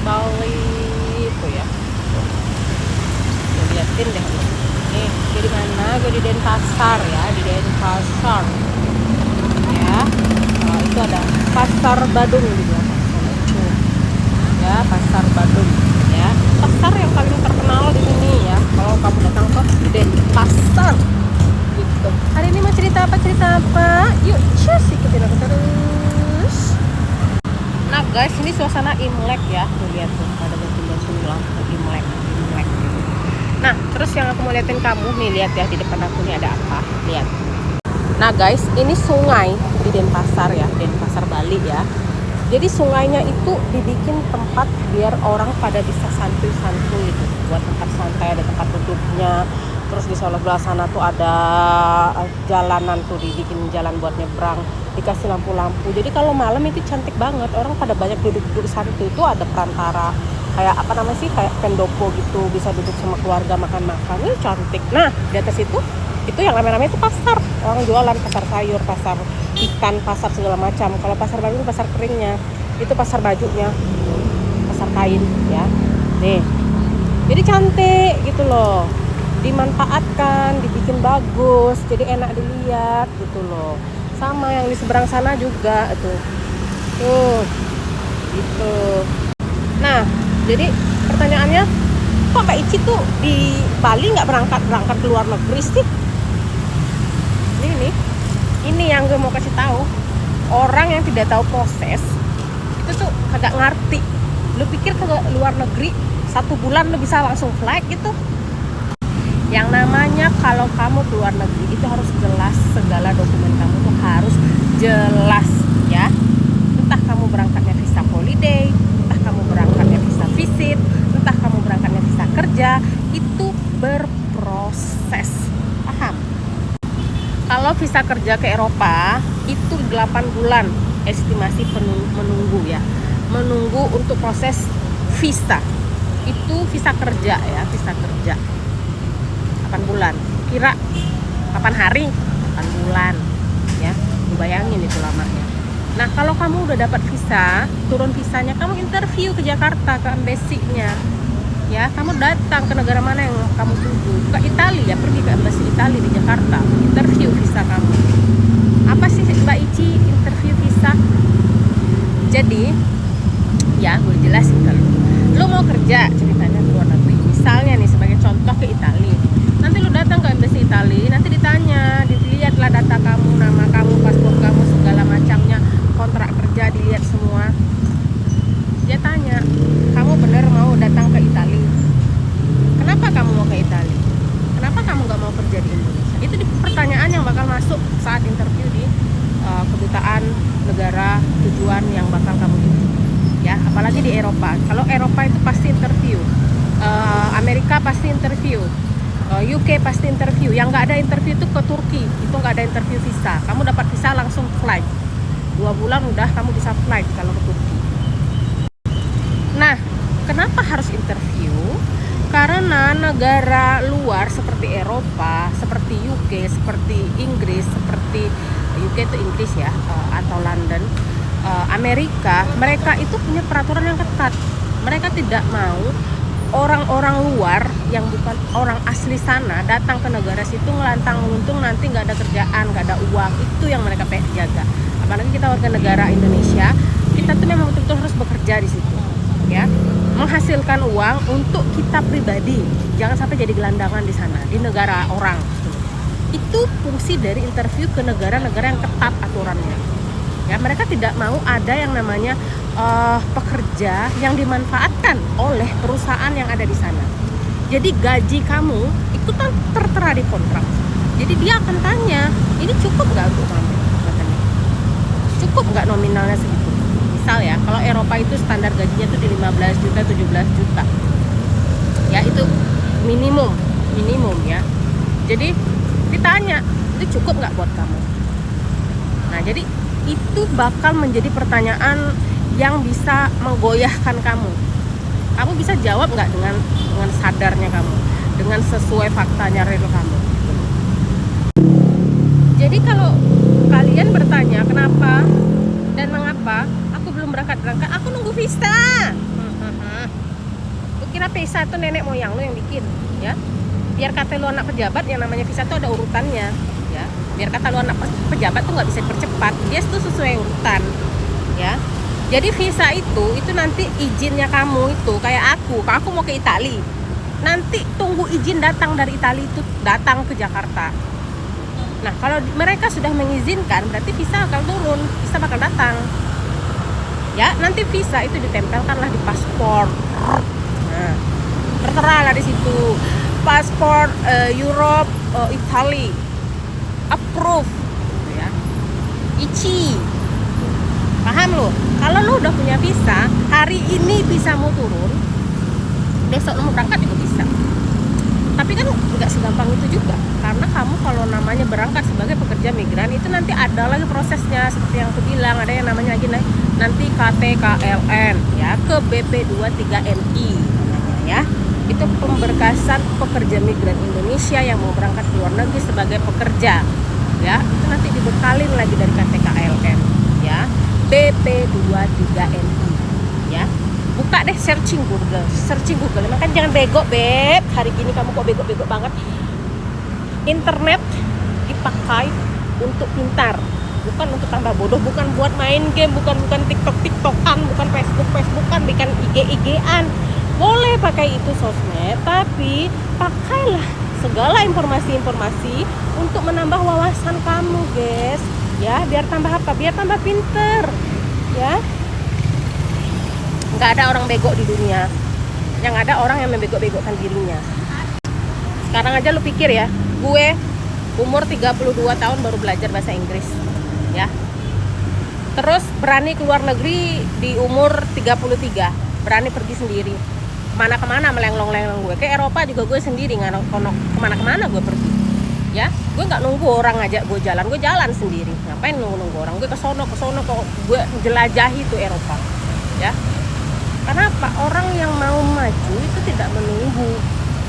Bali itu ya. Tuh, liatin deh. Nih, gue di mana? Gue di Denpasar ya, di Denpasar. Ya. Itu ada Pasar Badung di belakang sana itu. Ya, Pasar Badung ya. Pasar yang paling terkenal di sini ya. Kalau kamu datang ke Denpasar gitu. Hari ini mau cerita apa? Yuk, cus ikutin aku terus. Nah guys, ini suasana Imlek ya. Tuh lihat tuh, ada bantu-bantu lampu Imlek. Nah, terus yang aku mau liatin kamu nih, lihat ya di depan aku nih ada apa? Lihat. Nah guys, ini sungai di Denpasar ya, Denpasar Bali ya. Jadi sungainya itu dibikin tempat biar orang pada bisa santuy-santuy itu, buat tempat santai, ada tempat duduknya. Terus di sebelah sana tuh ada jalanan tuh, dibikin jalan buat nyebrang, dikasih lampu-lampu. Jadi kalau malam itu cantik banget, orang pada banyak duduk-duduk santuy. Itu ada perantara kayak apa namanya sih, kayak pendopo gitu, bisa duduk sama keluarga makan-makan. Ini cantik. Nah di atas itu yang rame-rame itu pasar, orang jualan, pasar sayur, pasar ikan, pasar segala macam. Kalau pasar baru itu pasar keringnya, itu pasar bajunya, pasar kain ya. Nih, jadi cantik gitu loh, dimanfaatkan, dibikin bagus, jadi enak dilihat gitu loh. Sama yang di seberang sana juga tuh gitu. Nah jadi pertanyaannya, kok Mbak Ici tuh di Bali nggak berangkat ke luar negeri sih? Ini yang gue mau kasih tahu. Orang yang tidak tahu proses itu tuh kagak ngerti. Lu pikir ke luar negeri 1 bulan lu bisa langsung flight gitu? Yang namanya kalau kamu ke luar negeri itu harus jelas, segala dokumen kamu tuh harus jelas ya. Entah kamu berangkatnya visa holiday, entah kamu berangkatnya visa visit, entah kamu berangkatnya visa kerja, itu berproses. Paham? Kalau visa kerja ke Eropa itu 8 bulan estimasi menunggu ya. Menunggu untuk proses visa. Itu visa kerja ya, visa kerja. 8 bulan. Kira 8 hari? 8 bulan ya. Lu bayangin itu lamanya. Nah, kalau kamu udah dapat visa, turun visanya, kamu interview ke Jakarta, ke embassy-nya. Ya, kamu datang ke negara mana yang kamu tuju, ke Italia, pergi ke embassy Italia di Jakarta, interview visa kamu. Apa sih Mbak Ici interview visa? Jadi ya gue jelasin kalau lu mau kerja ceritanya ke luar negeri, misalnya nih sebagai contoh ke Italia, nanti lu datang ke embassy Italia, nanti ditanya, dilihatlah data kamu, nama kamu, paspor kamu, segala macamnya, kontrak kerja dilihat semua. Dia tanya, kamu bener mau datang ke Italia? Kenapa kamu mau ke Italia? Kenapa kamu gak mau kerja di Indonesia? Itu pertanyaan yang bakal masuk saat interview di kedutaan negara tujuan yang bakal kamu tuju. Ya, apalagi di Eropa. Kalau Eropa itu pasti interview, Amerika pasti interview, UK pasti interview. Yang gak ada interview itu ke Turki, itu gak ada interview visa. Kamu dapat visa langsung flight. 2 bulan udah kamu bisa flight kalau ke Turki. Nah, kenapa harus interview? Karena negara luar seperti Eropa, seperti UK, seperti Inggris, seperti UK itu Inggris ya, atau London, Amerika, mereka itu punya peraturan yang ketat. Mereka tidak mau orang-orang luar yang bukan orang asli sana datang ke negara situ ngelantang ngeluntung, nanti nggak ada kerjaan, nggak ada uang. Itu yang mereka pengen jaga. Apalagi kita warga negara Indonesia, kita tuh memang betul-betul harus bekerja di situ. Ya, menghasilkan uang untuk kita pribadi, jangan sampai jadi gelandangan di sana, di negara orang. Itu fungsi dari interview ke negara-negara yang ketat aturannya. Ya, mereka tidak mau ada yang namanya pekerja yang dimanfaatkan oleh perusahaan yang ada di sana. Jadi gaji kamu itu kan tertera di kontrak. Jadi dia akan tanya, ini cukup nggak untuk kamu? Katanya, cukup nggak nominalnya segitu? Misal ya, kalau Eropa itu standar gajinya tuh di 15 juta, 17 juta. Ya, itu minimum ya. Jadi ditanya, itu cukup nggak buat kamu? Nah, jadi itu bakal menjadi pertanyaan yang bisa menggoyahkan kamu. Kamu bisa jawab nggak dengan sadarnya kamu, dengan sesuai faktanya real kamu. Jadi kalau kalian bertanya kenapa dan mengapa aku belum berangkat, aku nunggu visa. kira visa itu nenek moyang lu yang bikin, ya? Biar kata lu anak pejabat, yang namanya visa itu ada urutannya, ya. Biar kata lu anak pejabat tuh nggak bisa dipercepat, dia itu sesuai urutan, ya. Jadi visa itu nanti izinnya kamu itu kayak aku mau ke Itali, nanti tunggu izin datang dari Itali itu datang ke Jakarta. Nah kalau mereka sudah mengizinkan, berarti visa akan turun, visa bakal datang. Ya, nanti visa itu ditempelkanlah di paspor. Nah, tertera lah di situ. Paspor Europe, Italy, approve, ya. Ichi. Paham lo? Kalau lo udah punya visa, hari ini visamu turun, besok lo mau berangkat juga bisa. Tapi kan nggak segampang itu juga, karena kamu kalau namanya berangkat sebagai pekerja migran itu nanti ada lagi prosesnya, seperti yang aku bilang, ada yang namanya lagi nanti KTKLN, ya, ke BP23NI namanya, ya. Itu pemberkasan pekerja migran Indonesia yang mau berangkat ke luar negeri sebagai pekerja, ya. Itu nanti dibekalin lagi dari KTKLN, ya, BP23NI, ya. Buka deh, searching Google, Makanya jangan bego, Beb. Hari gini kamu kok bego-bego banget. Internet dipakai untuk pintar, bukan untuk tambah bodoh, bukan buat main game, bukan TikTok-TikTokan, bukan Facebook-Facebookan, bukan IG-an. Boleh pakai itu sosmed, tapi pakailah segala informasi-informasi untuk menambah wawasan kamu, guys. Ya, biar tambah apa? Biar tambah pinter, ya. Nggak ada orang bego di dunia, yang ada orang yang membego-begokan dirinya. Sekarang aja lu pikir ya, gue umur 32 tahun baru belajar bahasa Inggris, ya. Terus berani keluar negeri di umur 33, berani pergi sendiri. Kemana-kemana melenglong-lenglong gue, ke Eropa juga gue sendiri, kemana-kemana gue pergi, ya. Gue nggak nunggu orang ngajak gue jalan sendiri. Ngapain nunggu orang? Gue ke sono kok gue jelajahi tuh Eropa, ya. Kenapa? Orang yang mau maju itu tidak menunggu.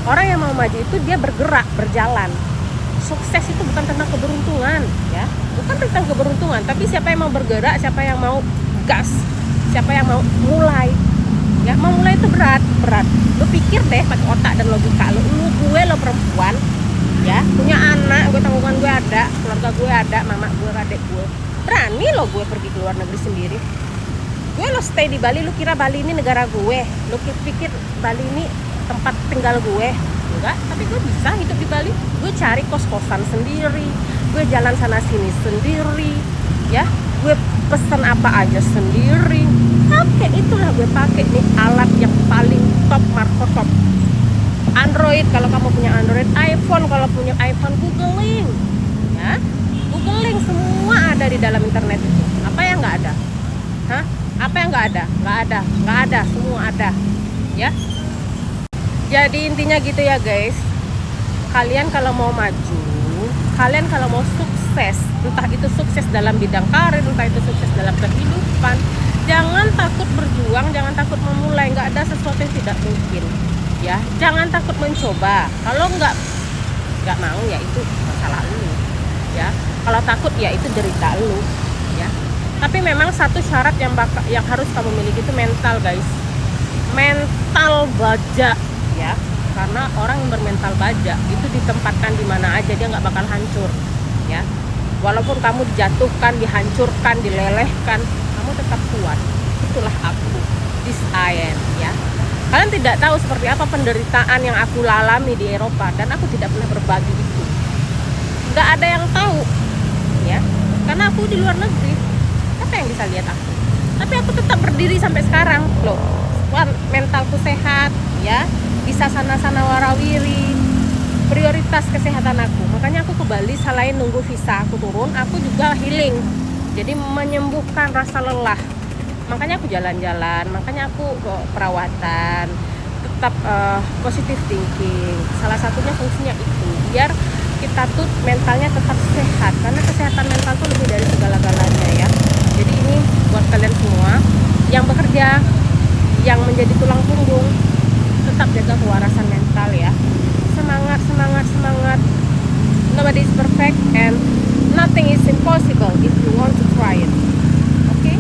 Orang yang mau maju itu dia bergerak, berjalan. Sukses itu bukan tentang keberuntungan, ya. Bukan tentang keberuntungan, tapi siapa yang mau bergerak, siapa yang mau gas, siapa yang mau mulai. Ya, mau mulai itu berat. Lu pikir deh pakai otak dan logika lu. Gue lo perempuan, ya, punya anak, gue tanggungan gue ada, keluarga gue ada, mama gue, adik gue. Berani lo gue pergi ke luar negeri sendiri. Gue lo stay di Bali, lu kira Bali ini negara gue, lu pikir Bali ini tempat tinggal gue? Enggak, tapi gue bisa hidup di Bali. Gue cari kos-kosan sendiri, gue jalan sana sini sendiri, ya. Gue pesen apa aja sendiri. Oke, itulah gue pakai nih alat yang paling top, Marco top. Android kalau kamu punya Android, iPhone kalau punya iPhone, googling, ya. Googling, semua ada di dalam internet itu. Apa yang nggak ada? Hah? Apa yang nggak ada? Nggak ada, semua ada, ya. Jadi intinya gitu ya guys, kalian kalau mau maju, kalian kalau mau sukses, entah itu sukses dalam bidang karir, entah itu sukses dalam kehidupan, jangan takut berjuang, jangan takut memulai. Nggak ada sesuatu yang tidak mungkin, ya. Jangan takut mencoba. Kalau nggak mau, ya itu masalah lu, ya. Kalau takut, ya itu derita lu, ya. Tapi memang satu syarat yang harus kamu miliki itu mental, guys. Mental baja, ya. Karena orang yang bermental baja itu ditempatkan di mana aja dia nggak bakal hancur, ya. Walaupun kamu dijatuhkan, dihancurkan, dilelehkan, kamu tetap kuat. Itulah aku, this I am, ya. Kalian tidak tahu seperti apa penderitaan yang aku lalami di Eropa, dan aku tidak pernah berbagi itu. Nggak ada yang tahu, ya. Karena aku di luar negeri. Siapa yang bisa lihat aku? Tapi aku tetap berdiri sampai sekarang loh. Mentalku sehat, ya. Bisa sana-sana warawiri. Prioritas kesehatan aku. Makanya aku ke Bali selain nunggu visa aku turun, aku juga healing. Jadi menyembuhkan rasa lelah. Makanya aku jalan-jalan, makanya aku perawatan, tetap positive thinking. Salah satunya fungsinya itu biar kita tuh mentalnya tetap sehat, karena kesehatan mental tuh lebih dari segala-galanya, ya. Jadi ini buat kalian semua yang bekerja, yang menjadi tulang punggung, tetap jaga kewarasan mental, ya. Semangat. Nobody is perfect and nothing is impossible if you want to try it. Okay?